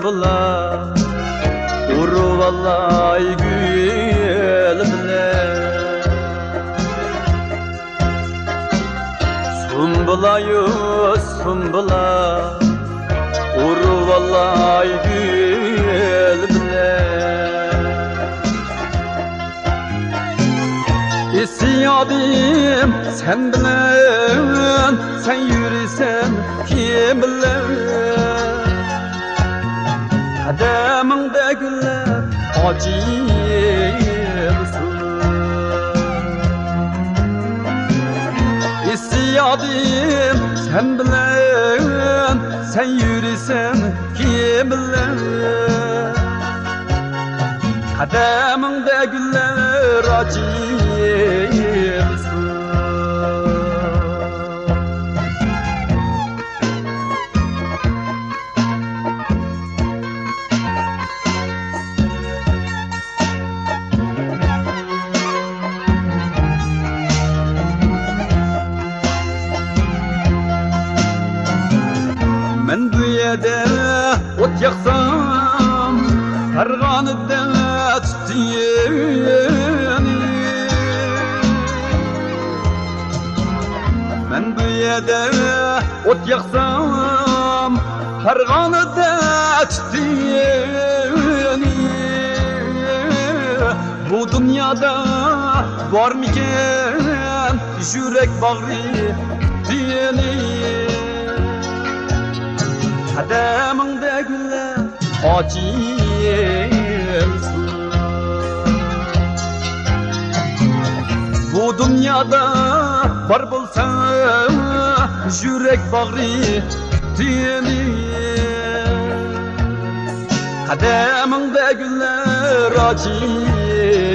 bilan urib olay gül bilan sumbula urib olay gül bilan esiyadim sen bilan sen yürisen kim bilan kademingde güller acıyırsın esiyadim sen bilen sen yürüsen kim bilen kademingde güller acıyırsın men bu yerda ot yaksam karganıda tutuyeni men bu yerda ot yaksam karganıda tutuyeni bu dünyada var miken yürek bağrı tutuyeni kademingde güller acıyırsın bu dünyada var bulsa yürek bağrı tiyeni kademingde güller acıyırsın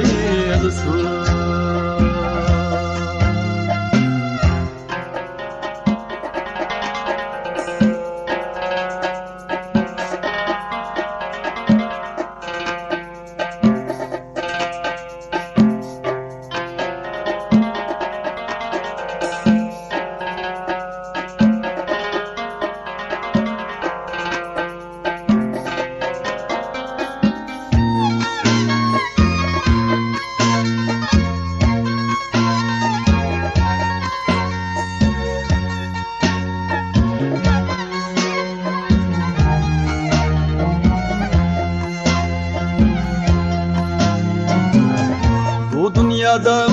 dünyada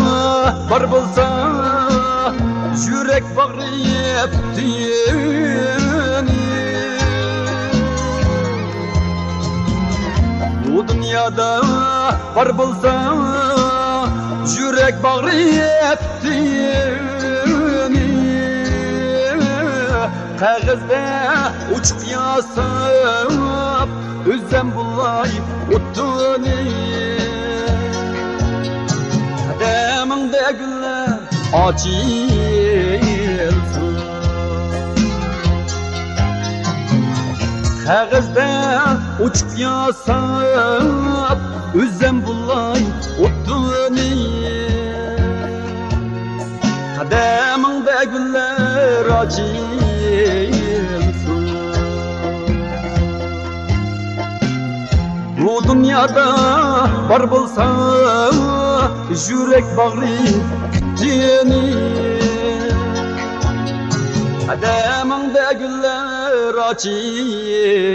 var bulsa yürek bağrıyıp diyeni bu dünyada var bulsa yürek bağrıyıp diyeni kağızda uçup yasap özlem bulayıp uttuğunu kademingde güller acıyırsın kağızda uçup yasap özlem bulay otunu kademingde güller acıyırsın bu dünyada var bulsa yürek bağrı tiyeni kademingde güller acıyırsın